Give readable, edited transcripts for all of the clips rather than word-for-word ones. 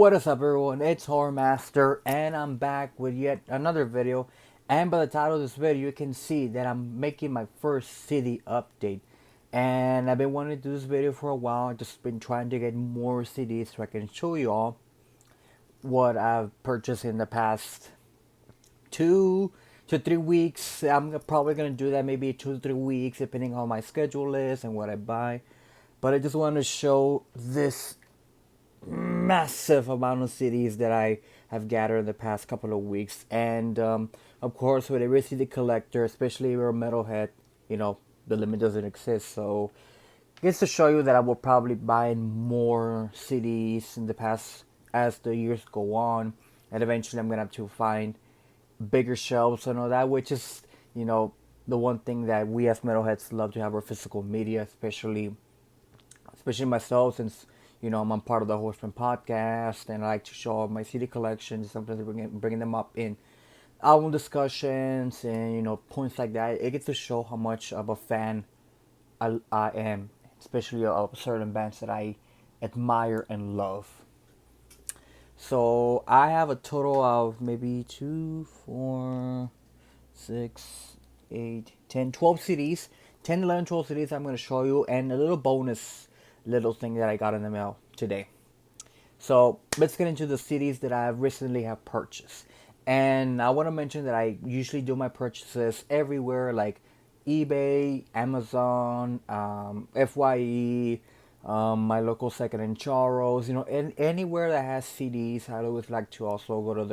What is up, everyone? It's Horror Master, and I'm back with yet another video. And by the title of this video, you can see that I'm making my first CD update. And I've been wanting to do this video for a while. I've just been trying to get more CDs so I can show you all what I've purchased in the past 2 to 3 weeks. I'm probably gonna do that maybe 2 to 3 weeks, depending on my schedule is and what I buy. But I just want to show this massive amount of CDs that I have gathered in the past couple of weeks. And of course, with every CD collector, especially if you're a metalhead, the limit doesn't exist. So it's to show you that I will probably buy more CDs in the past as the years go on. And eventually I'm going to have to find bigger shelves and all that, which is, the one thing that we as metalheads love to have our physical media, especially myself, since I'm on part of the Horseman podcast, and I like to show off my CD collections. Sometimes bringing them up in album discussions and points like that. It gets to show how much of a fan I am, especially of certain bands that I admire and love. So I have a total of maybe 2, 4, 6, 8, 10, 12 CDs. 10, 11, 12 CDs I'm going to show you, and a little bonus little thing that I got in the mail today. So let's get into the CDs that I recently have purchased. And I want to mention that I usually do my purchases everywhere, like eBay, Amazon, FYE, my local Second and Charles. Anywhere that has CDs, I always like to also go to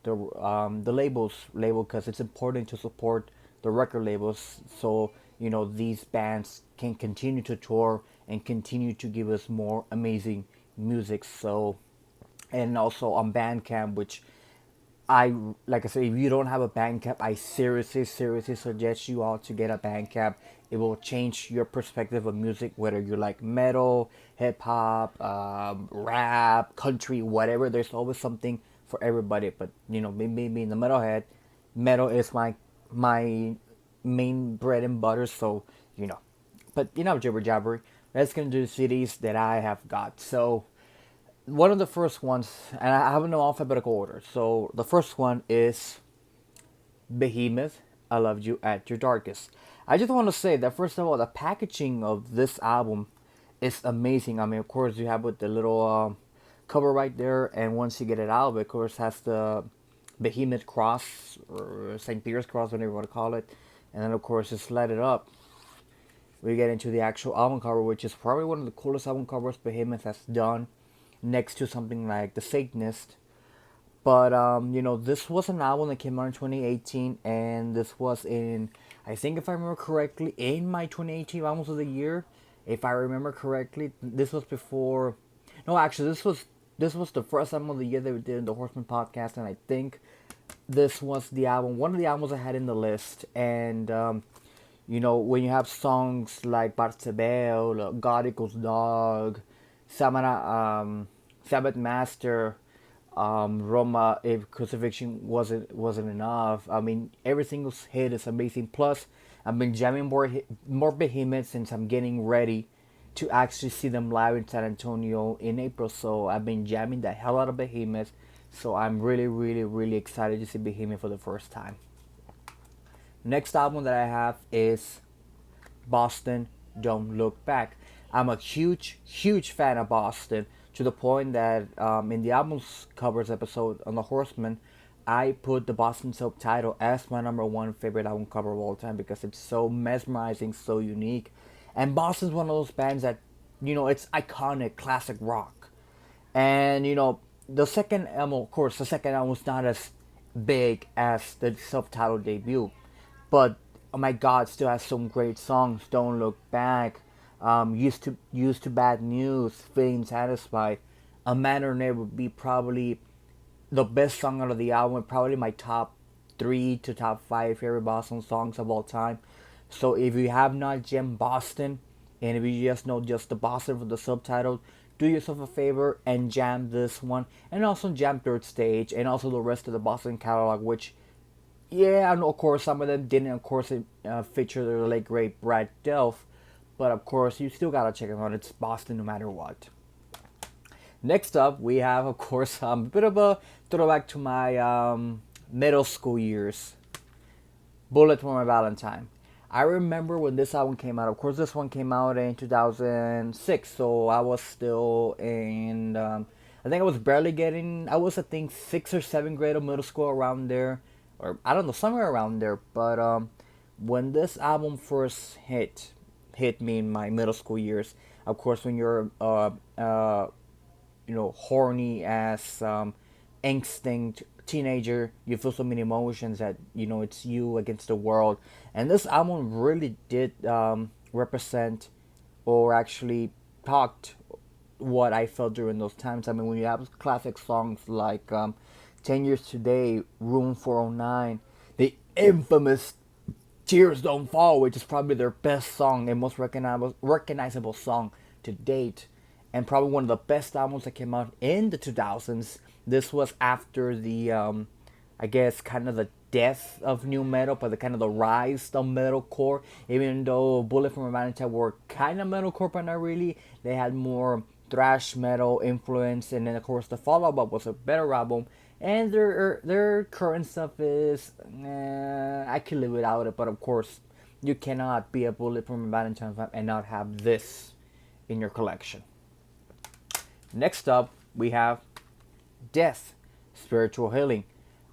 the label, because it's important to support the record labels, so these bands can continue to tour and continue to give us more amazing music. So, and also on Bandcamp, which like I said, if you don't have a Bandcamp, I seriously suggest you all to get a Bandcamp. It will change your perspective of music, whether you like metal, hip hop, rap, country, whatever. There's always something for everybody. But me being the metalhead, metal is my main bread and butter. So but jibber jabbery. Let's get into the cities that I have got. So one of the first ones, and I have no alphabetical order. So the first one is Behemoth, I Loved You at Your Darkest. I just want to say that, first of all, the packaging of this album is amazing. I mean, of course, you have with the little cover right there, and once you get it out, of course, has the Behemoth cross, or St. Peter's cross, whatever you want to call it. And then, of course, just let it up. We get into the actual album cover, which is probably one of the coolest album covers Behemoth has done, next to something like The Satanist. But this was an album that came out in 2018, and this was in, I think if I remember correctly, in my 2018 albums of the year. If I remember correctly, this was before. No, actually, this was the first album of the year that we did in the Horseman podcast, and I think this was one of the albums I had in the list. And when you have songs like Barcebel, God Equals Dog, Sabbath Master, Roma, if Crucifixion wasn't enough. I mean, every single hit is amazing. Plus, I've been jamming more Behemoth since I'm getting ready to actually see them live in San Antonio in April. So I've been jamming the hell out of Behemoth. So I'm really excited to see Behemoth for the first time. Next album that I have is Boston, Don't Look Back. I'm a huge fan of Boston, to the point that in the album's covers episode on The Horseman, I put the Boston subtitle as my number one favorite album cover of all time, because it's so mesmerizing, so unique. And Boston's one of those bands that, it's iconic, classic rock. And, the second album, of course, the second album was not as big as the self-titled debut. But, oh my god, still has some great songs. Don't Look Back, used to Bad News, Feeling Satisfied. A Man or Never would be probably the best song out of the album, probably my top 3 to top 5 favorite Boston songs of all time. So if you have not jammed Boston, and if you just know just the Boston for the subtitle, do yourself a favor and jam this one, and also jam Third Stage, and also the rest of the Boston catalog, which, yeah, and of course some of them didn't, of course, feature the late great Brad Delph, but of course you still gotta check them out. It's Boston no matter what. Next up, we have, of course, a bit of a throwback to my middle school years. Bullet for My Valentine. I remember when this album came out. Of course, this one came out in 2006, so I was still in. I think I was barely getting. I was, I think, sixth or seventh grade of middle school, around there, or I don't know, somewhere around there. But when this album first hit me in my middle school years, of course, when you're horny as instinct teenager, you feel so many emotions that it's you against the world. And this album really did represent, or actually talked, what I felt during those times. I mean, when you have classic songs like 10 Years Today, Room 409, the infamous Tears Don't Fall, which is probably their best song and most recognizable song to date, and probably one of the best albums that came out in the 2000s. This was after the, I guess, kind of the death of new metal, but the kind of the rise of metalcore. Even though Bullet for My Valentine were kind of metalcore, but not really. They had more thrash metal influence, and then of course the follow-up was a better album. And their current stuff is, I can live without it, but of course you cannot be a Bullet for My Valentine fan and not have this in your collection. Next up, we have Death, Spiritual Healing.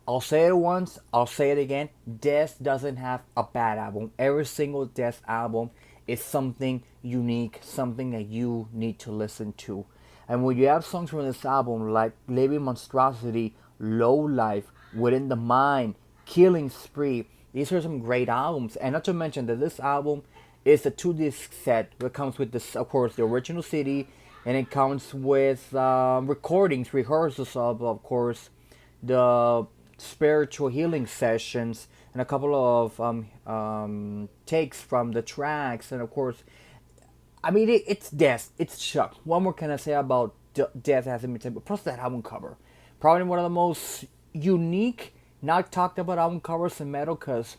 I'll say it once, I'll say it again. Death doesn't have a bad album. Every single Death album is something unique, something that you need to listen to. And when you have songs from this album like Living Monstrosity, Low Life, Within the Mind, Killing Spree, these are some great albums. And not to mention that this album is a 2 disc set that comes with this, of course, the original CD, and it comes with recordings, rehearsals of course, the spiritual healing sessions, and a couple of takes from the tracks, and of course, I mean, it's Death, it's Chuck. What more can I say about Death hasn't been said? But plus that album cover, probably one of the most unique, not talked about album covers in metal, because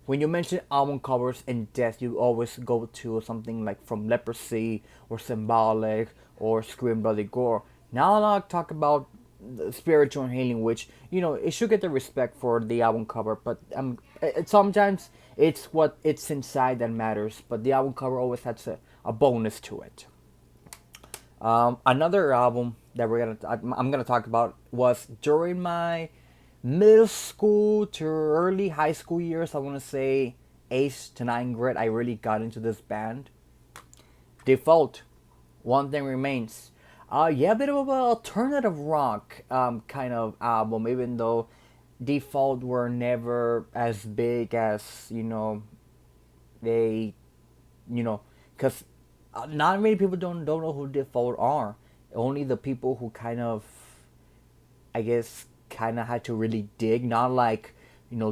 when you mention album covers in Death, you always go to something like From Leprosy or Symbolic or Scream Bloody Gore. Now I'll talk about the spiritual healing, which it should get the respect for the album cover, but sometimes it's what it's inside that matters. But the album cover always has a bonus to it. Another album that I'm gonna talk about was during my middle school to early high school years. I want to say 8th to 9th grade. I really got into this band. Default, One Thing Remains. Yeah, a bit of an alternative rock kind of album, even though Default were never as big as they, because not many people don't know who Default are. Only the people who kind of, I guess, kind of had to really dig, not like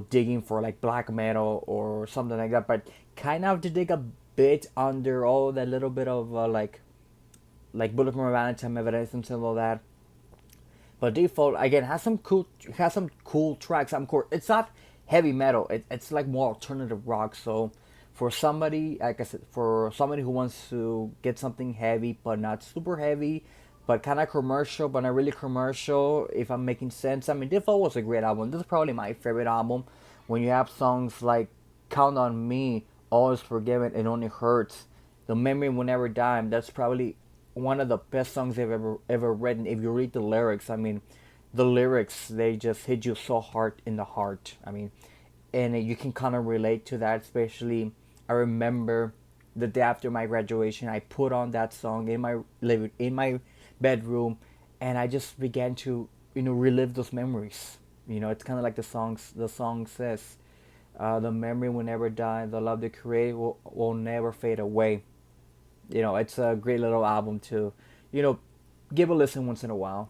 digging for like black metal or something like that, but kind of to dig a bit under all that little bit of like Bullet for My Valentine, Evidence, and all that. But Default again has some cool tracks. It's not heavy metal. It's like more alternative rock. So for somebody, like I said, for somebody who wants to get something heavy but not super heavy, but kind of commercial, but not really commercial, if I'm making sense. I mean, Default was a great album. This is probably my favorite album. When you have songs like Count on Me, All Is Forgiven, It Only Hurts, The Memory Will Never Die, that's probably one of the best songs they've ever written. If you read the lyrics, I mean, the lyrics, they just hit you so hard in the heart. I mean, and you can kind of relate to that. Especially, I remember the day after my graduation, I put on that song in my bedroom, and I just began to relive those memories. It's kind of like the song says, the memory will never die, the love they create will never fade away. It's a great little album to give a listen once in a while.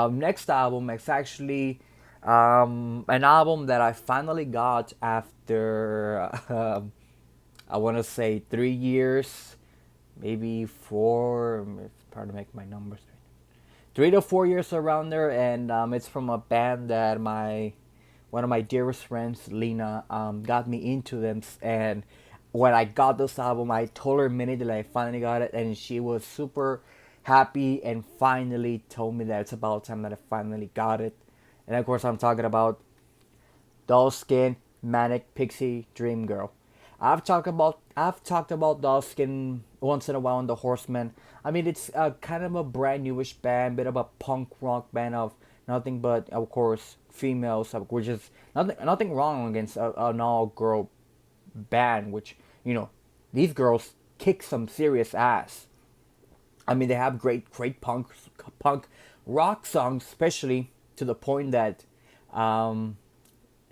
Next album is actually an album that I finally got after I want to say 3 years, maybe 4. It's hard to make my numbers. 3 to 4 years around there, and it's from a band that one of my dearest friends, Lena, got me into them. And when I got this album, I told her immediately that I finally got it, and she was super happy and finally told me that it's about time that I finally got it. And of course, I'm talking about Doll Skin Manic Pixie Dream Girl. I've talked about Doll Skin once in a while on the Horseman. I mean, it's kind of a brand newish band, bit of a punk rock band of nothing but, of course, females, which is nothing wrong against an all girl band, which these girls kick some serious ass. I mean, they have great punk rock songs, especially to the point that um,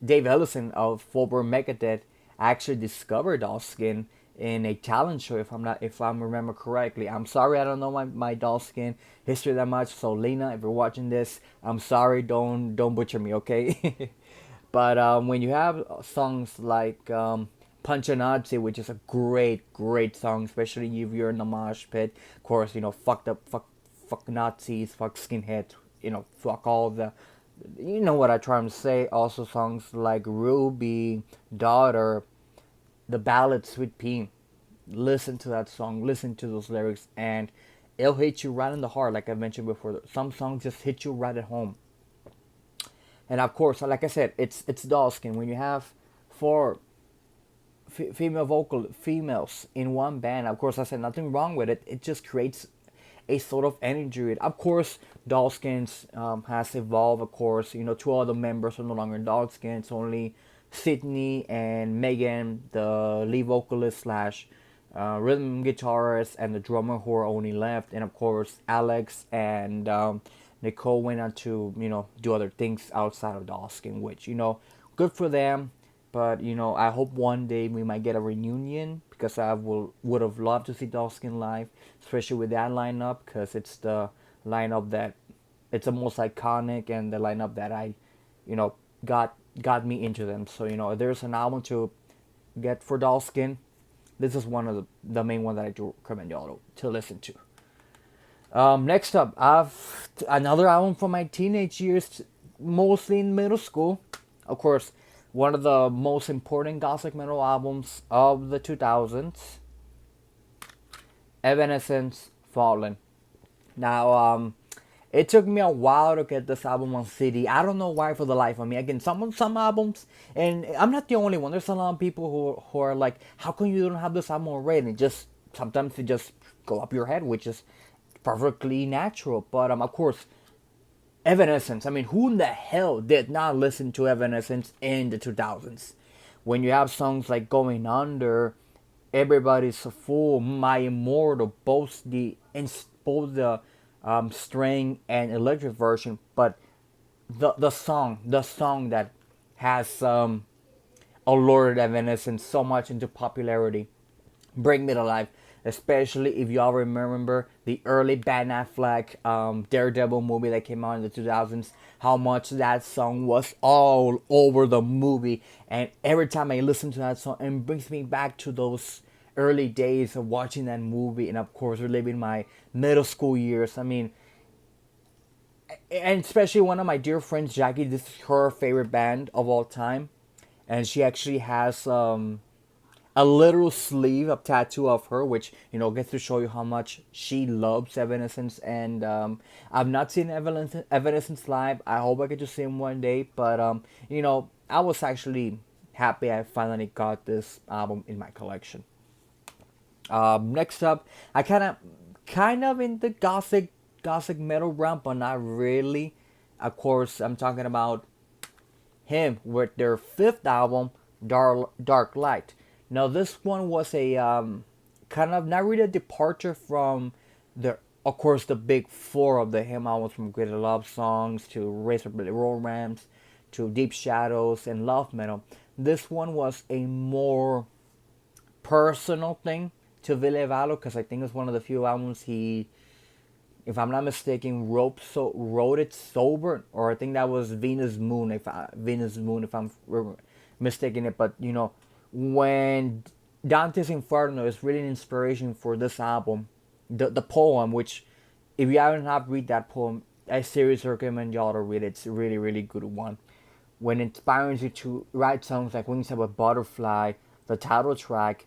Dave Ellison of Former Megadeth actually discovered Dollskin in a talent show. If I'm remember correctly. I'm sorry, I don't know my Dollskin history that much. So Lena, if you're watching this, I'm sorry. Don't butcher me, okay? But when you have songs like Punch a Nazi, which is a great song, especially if you're in the mosh pit. Of course, fuck Nazis, fuck skinheads, fuck all the, what I'm trying to say. Also, songs like Ruby, Daughter, the ballad Sweet Pea. Listen to that song, listen to those lyrics, and it'll hit you right in the heart. Like I mentioned before, some songs just hit you right at home. And of course, like I said, it's Dollskin. When you have four females in one band, of course, I said nothing wrong with it. It just creates a sort of energy. Of course, Dollskins has evolved. Of course, two other members are no longer Dollskins. Only Sydney and Megan, the lead vocalist slash rhythm guitarist, and the drummer who are only left. And of course, Alex and Nicole went on to do other things outside of Dollskin, which good for them. But I hope one day we might get a reunion, because I would have loved to see Dollskin live, especially with that lineup, because it's the lineup that it's the most iconic, and the lineup that I, got me into them. So if there's an album to get for Dollskin, this is one of the main one that I do recommend y'all to listen to. Next up, I've another album from my teenage years, mostly in middle school. Of course, one of the most important gothic metal albums of the 2000s, Evanescence Fallen. Now, it took me a while to get this album on CD. I don't know why, for the life of me. Again, some albums, and I'm not the only one. There's a lot of people who are like, how come you don't have this album already? And it just sometimes it just go up your head, which is perfectly natural. But of course, Evanescence. I mean, who in the hell did not listen to Evanescence in the 2000s? When you have songs like Going Under, Everybody's a Fool, My Immortal, both the string and electric version, but the song that has allured Evanescence so much into popularity, Bring Me to Life. Especially if y'all remember the early Ben Affleck Daredevil movie that came out in the 2000s, how much that song was all over the movie. And every time I listen to that song, it brings me back to those early days of watching that movie, and of course reliving my middle school years. I mean, and especially one of my dear friends, Jackie, this is her favorite band of all time. And she actually has a literal sleeve of tattoo of her, which gets to show you how much she loves Evanescence. And I've not seen Evanescence live. I hope I get to see him one day. But I was actually happy I finally got this album in my collection. Next up, I kind of in the gothic metal realm, but not really. Of course, I'm talking about him with their fifth album, Dark Light. Now, this one was a kind of not really a departure from of course, the big four of the him albums, from Greater Love Songs to Razor Blade Romance to Deep Shadows and Love Metal. This one was a more personal thing to Ville Valo, because I think it's one of the few albums he, if I'm not mistaken, wrote it sober, or I think that was Venus Moon, if I'm mistaken it. But when Dante's Inferno is really an inspiration for this album, the poem, which if you haven't read that poem, I seriously recommend y'all to read it. It's a really, really good one. When it inspires you to write songs like Wings of a Butterfly, the title track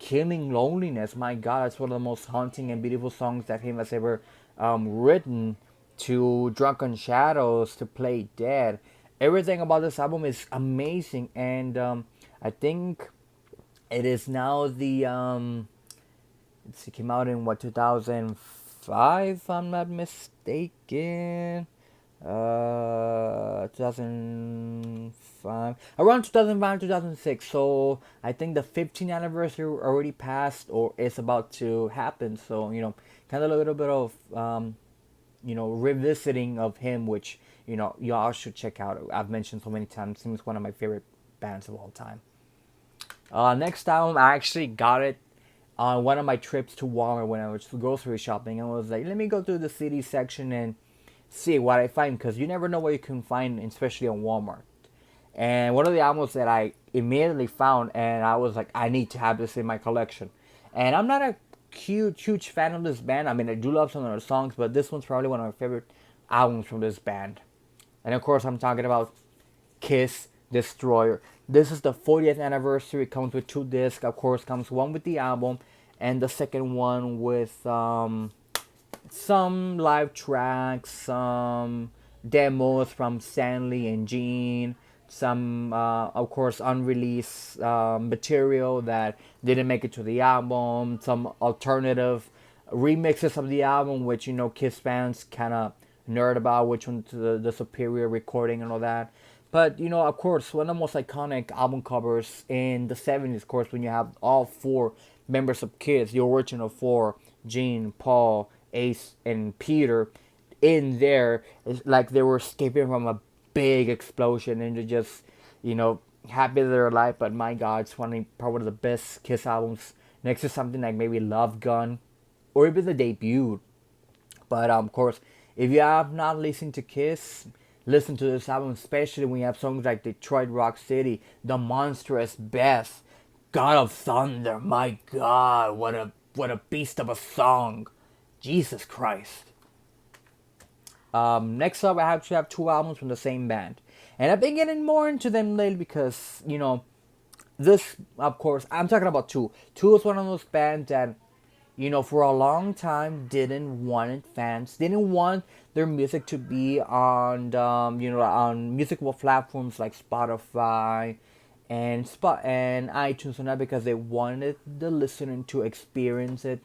Killing Loneliness. My God, it's one of the most haunting and beautiful songs that him has ever written. To Drunken Shadows, to Play Dead. Everything about this album is amazing, and I think it is now the it came out in what, 2005, if I'm not mistaken. 2005, around 2005, 2006. So I think the 15th anniversary already passed or is about to happen. So kind of a little bit of revisiting of him, which y'all should check out. I've mentioned so many times. He's one of my favorite bands of all time. Next album, I actually got it on one of my trips to Walmart when I was grocery shopping. I was like, let me go through the CD section and see what I find, because you never know what you can find, especially on Walmart. And one of the albums that I immediately found, and I was like, I need to have this in my collection. And I'm not a huge fan of this band. I mean, I do love some of their songs, but this one's probably one of my favorite albums from this band. And of course, I'm talking about Kiss Destroyer. This is the 40th anniversary. It comes with 2 discs. Of course, comes one with the album, and the second one with some live tracks, some demos from Stanley and Gene, some, of course, unreleased material that didn't make it to the album, some alternative remixes of the album, which, Kiss fans kind of nerd about, which one's the superior recording and all that. But, of course, one of the most iconic album covers in the 70s, of course, when you have all 4 members of Kiss, the original 4, Gene, Paul, Ace, and Peter, in there. It's like they were escaping from a big explosion and they're just, happy they're alive. But my God, it's probably one of the best Kiss albums, next to something like maybe Love Gun or even the debut. But of course, if you have not listened to Kiss, listen to this album, especially when you have songs like Detroit Rock City, The Monstrous Best, God of Thunder. My God, what a beast of a song. Jesus Christ. Next up, I actually have 2 albums from the same band. And I've been getting more into them lately because, this, of course, I'm talking about 2. 2 is one of those bands that, for a long time didn't want their music to be on, on musical platforms like Spotify and iTunes and that, because they wanted the listener to experience it,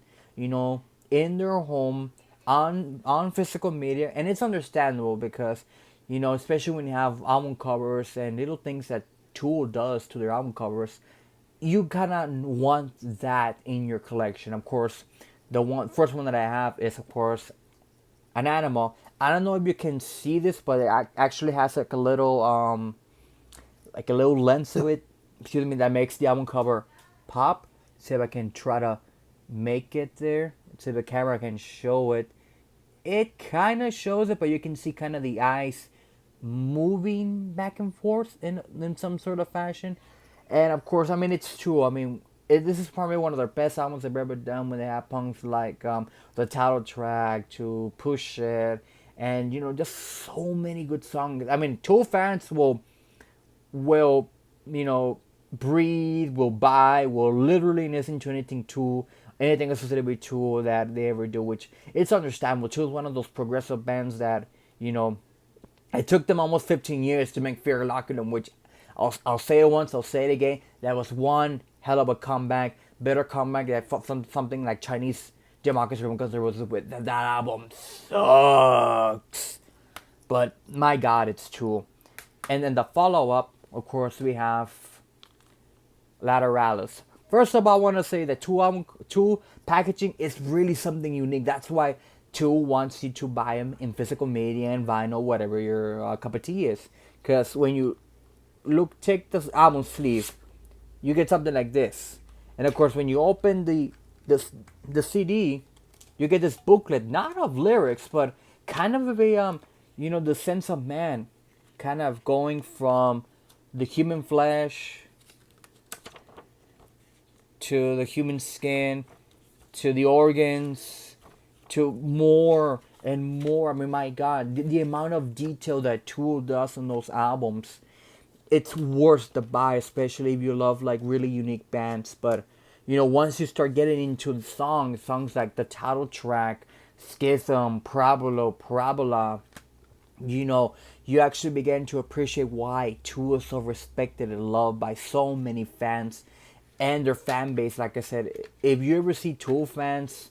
in their home on physical media. And it's understandable because, especially when you have album covers and little things that Tool does to their album covers, you kind of want that in your collection. Of course, the first one that I have is, of course, an animal. I don't know if you can see this, but it actually has like a little lens to it. Excuse me, that makes the album cover pop. See if I can try to make it there. See if the camera can show it. It kind of shows it, but you can see kind of the eyes moving back and forth in some sort of fashion. And of course, I mean, it's true. I mean, this is probably one of their best albums they've ever done, when they have songs like the title track to Push It, and just so many good songs. I mean, Tool fans will breathe, will buy, will literally listen to anything associated with Tool that they ever do, which it's understandable. Tool is one of those progressive bands that it took them almost 15 years to make Fear Inoculum, which I'll say it once, I'll say it again. That was one hell of a comeback. Better comeback that something like Chinese Democracy, because there was that album sucks. But my God, it's Tool. And then the follow-up, of course, we have Lateralis. First of all, I want to say that Tool packaging is really something unique. That's why Tool wants you to buy them in physical media and vinyl, whatever your cup of tea is. Because when you take this album sleeve, you get something like this. And of course, when you open the CD, you get this booklet, not of lyrics, but kind of a the sense of man, kind of going from the human flesh to the human skin to the organs to more and more. I mean, my God, the amount of detail that Tool does on those albums, it's worth the buy, especially if you love like really unique bands. But once you start getting into the songs like the title track, Schism, Parabola, you actually begin to appreciate why Tool is so respected and loved by so many fans and their fan base. Like I said, if you ever see Tool fans,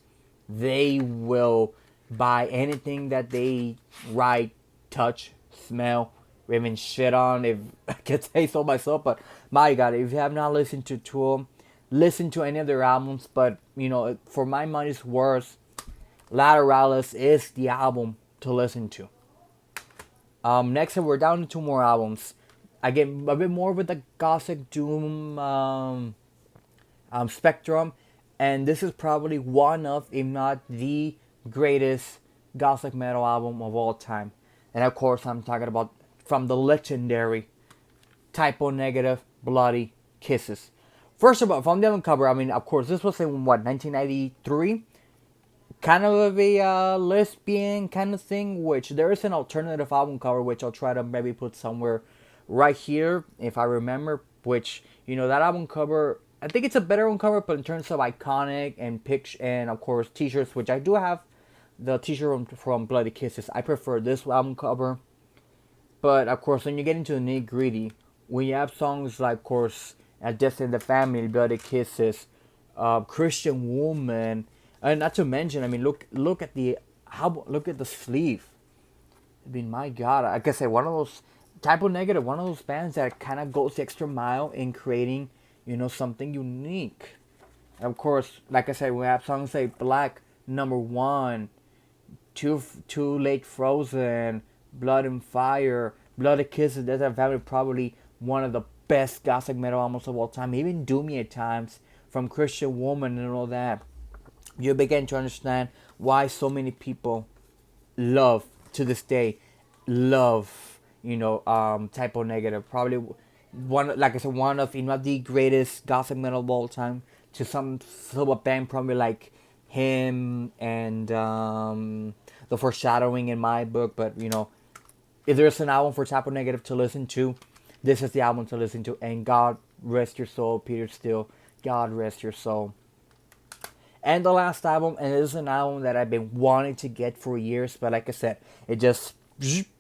they will buy anything that they write, touch, smell, or even shit on. If I can say so myself, but my God, if you have not listened to Tool, listen to any of their albums. But for my money's worth, Lateralis is the album to listen to. Next, we're down to two more albums. I get a bit more with the Gothic Doom spectrum, and this is probably one of, if not the greatest Gothic metal album of all time. And of course, I'm talking about from the legendary Typo Negative Bloody Kisses. First of all, from the album cover, I mean, of course, this was in 1993? Kind of a lesbian kind of thing, which there is an alternative album cover, which I'll try to maybe put somewhere right here, if I remember, which, that album cover, I think it's a better album cover, but in terms of iconic and picture, and of course, t-shirts, which I do have the t-shirt from Bloody Kisses, I prefer this album cover. But, of course, when you get into the nitty-gritty, when you have songs like, of course, Death in the Family, Bloody Kisses, Christian Woman, and not to mention, I mean, look at the sleeve. I mean, my God, like I said, one of those Typo Negative, one of those bands that kind of goes the extra mile in creating, something unique. And of course, like I said, we have songs like Black Number One, Too Late Frozen, Blood and Fire, Bloody Kisses. That's probably one of the best Gothic metal albums of all time. Even Doomy at times, from Christian Woman and all that. You begin to understand why so many people to this day, love, Typo Negative. Probably like I said, one of, if not the greatest Gothic metal of all time. To some sort of band probably like him and The Foreshadowing in my book. But, if there's an album for Typo Negative to listen to, this is the album to listen to. And God rest your soul, Peter Steele. God rest your soul. And the last album, and it is an album that I've been wanting to get for years, but like I said, it just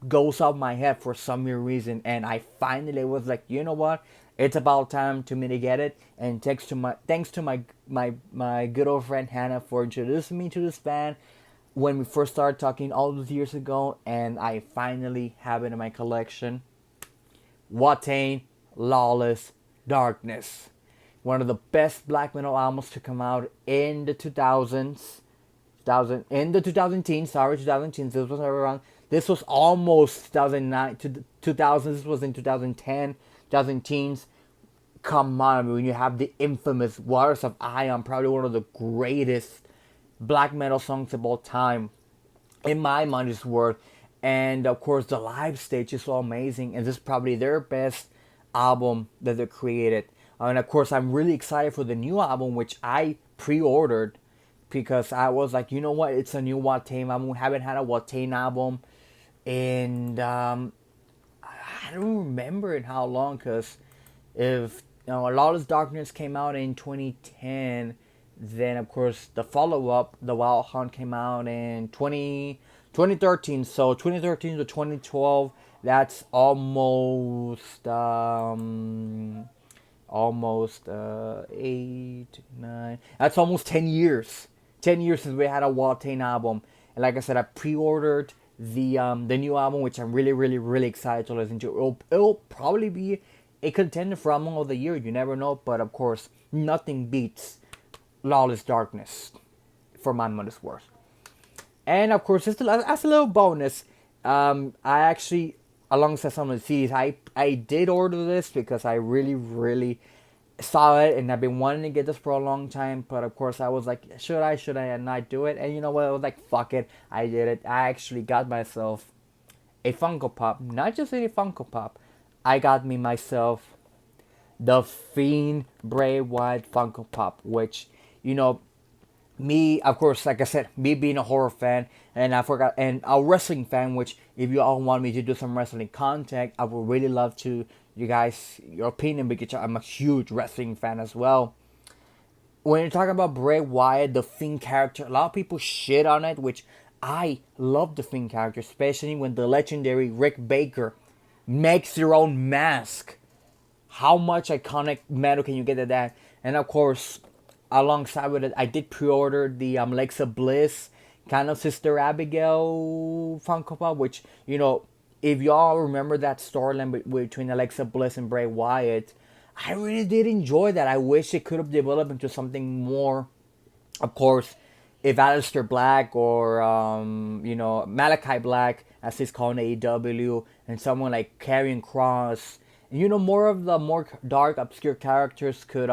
goes off my head for some weird reason, and I finally was like, you know what, it's about time to me to get it. And thanks to my good old friend Hannah for introducing me to this band when we first started talking all those years ago, and I finally have it in my collection. Watain, Lawless, Darkness. One of the best black metal albums to come out in the 2000s. 2010s. This was around. This was almost 2009 to 2000s. This was in 2010, 2010s. Come on, I mean, when you have the infamous Waters of Ion, probably one of the greatest black metal songs of all time, in my money's worth. And of course, the live stage is so amazing, and this is probably their best album that they created. And of course, I'm really excited for the new album, which I pre-ordered because I was like, you know what? It's a new Watain album. We haven't had a Watain album in, I don't remember in how long, because if Lawless Darkness came out in 2010, then of course the follow-up, The Wild Hunt, came out in 2013. So 2013 to 2012, that's almost 8, 9. That's almost 10 years. 10 years since we had a Watain album. And like I said, I pre-ordered the new album, which I'm really, really, really excited to listen to. It'll probably be a contender for album of the year. You never know. But of course, nothing beats Lawless Darkness for my money's worth. And of course, as a little bonus, I actually, alongside some of the CDs, I did order this because I really, really saw it, and I've been wanting to get this for a long time. But of course, I was like, should I not do it? And you know what? I was like, fuck it. I did it. I actually got myself a Funko Pop. Not just any Funko Pop. I got myself the Fiend Bray Wyatt Funko Pop, which, me, of course, like I said, me being a horror fan, and a wrestling fan, which if you all want me to do some wrestling content, I would really love to, you guys, your opinion, because I'm a huge wrestling fan as well. when you're talking about Bray Wyatt, the Fiend character, a lot of people shit on it, which I love the Fiend character, especially when the legendary Rick Baker makes their own mask. How much iconic metal can you get at that? And of course, alongside with it, I did pre-order the Alexa Bliss kind of Sister Abigail Funko Pop, which, you know, if y'all remember that storyline between Alexa Bliss and Bray Wyatt, I really did enjoy that. I wish it could have developed into something more. Of course, if Aleister Black or Malachi Black, as he's called in AEW, and someone like Karrion Kross, more of the more dark, obscure characters could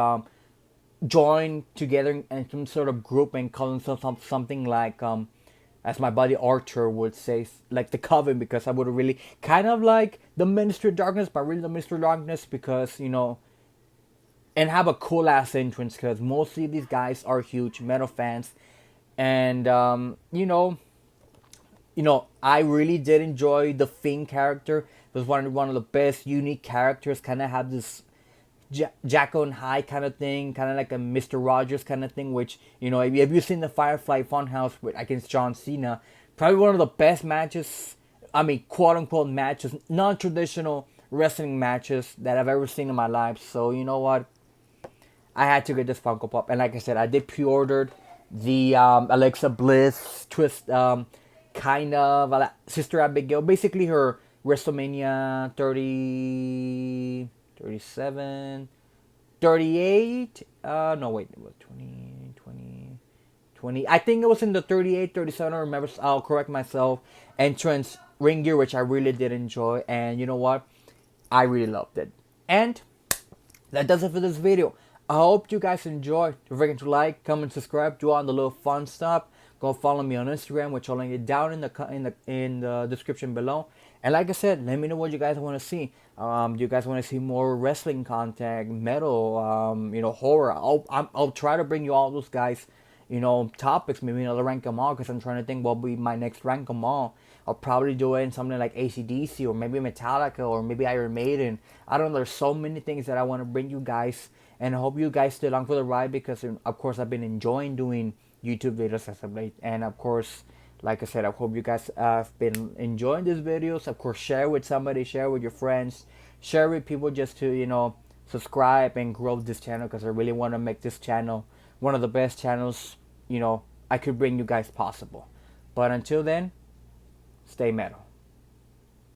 join together in some sort of group and call themselves something like as my buddy Archer would say, like the Coven, because I would really kind of like the Ministry of Darkness, but really the Ministry of Darkness because and have a cool ass entrance because mostly these guys are huge metal fans, and I really did enjoy the Fiend character. It was one of the best unique characters. Kind of have this Jacko and Hyde kind of thing, kind of like a Mr. Rogers kind of thing. Which if you've seen the Firefly Funhouse against John Cena, probably one of the best matches. I mean, quote unquote matches, non-traditional wrestling matches that I've ever seen in my life. So you know what? I had to get this Funko Pop, and like I said, I did pre-ordered the Alexa Bliss twist, kind of Sister Abigail, basically her WrestleMania 30, 37, 38. No wait, it was 20, 20, 20. I think it was in the 38, 37. I remember. I'll correct myself. Entrance ring gear, which I really did enjoy, and you know what? I really loved it. And that does it for this video. I hope you guys enjoyed. Don't forget to like, comment, subscribe, do all the little fun stuff. Go follow me on Instagram, which I'll link it down in the description below. And like I said, let me know what you guys want to see. Do you guys want to see more wrestling content, metal, horror? I'll try to bring you all those guys, topics. Maybe another rank 'em all, because I'm trying to think what will be my next rank 'em all. I'll probably do it in something like AC/DC or maybe Metallica or maybe Iron Maiden. I don't know. There's so many things that I want to bring you guys. And I hope you guys stay along for the ride because, of course, I've been enjoying doing YouTube videos as of late. And, of course, like I said, I hope you guys have been enjoying these videos. Of course, share with somebody, share with your friends, share with people just to, subscribe and grow this channel because I really want to make this channel one of the best channels, I could bring you guys possible. But until then, stay metal.